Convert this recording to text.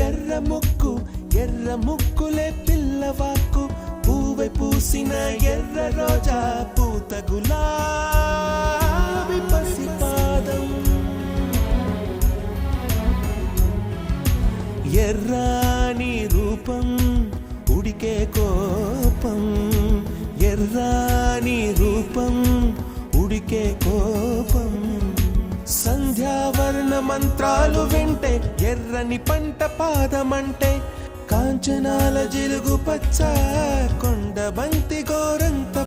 ఎర్ర ముక్కు ఎర్ర ముక్కులే పిల్లవాకు పూవై పూసిన ఎర్ర రోజా పూత గులాబీ పసిపాదం ఎర్రాని రూపం ఉడికే కోపం ఎర్రాని రూపం ఉడికే కోపం సంధ్యావర్ణ మంత్రాలు వింటే ఎర్రని పంట పాదమంటే కాంచనాల జిలుగు పచ్చ కొండ బంతి గోర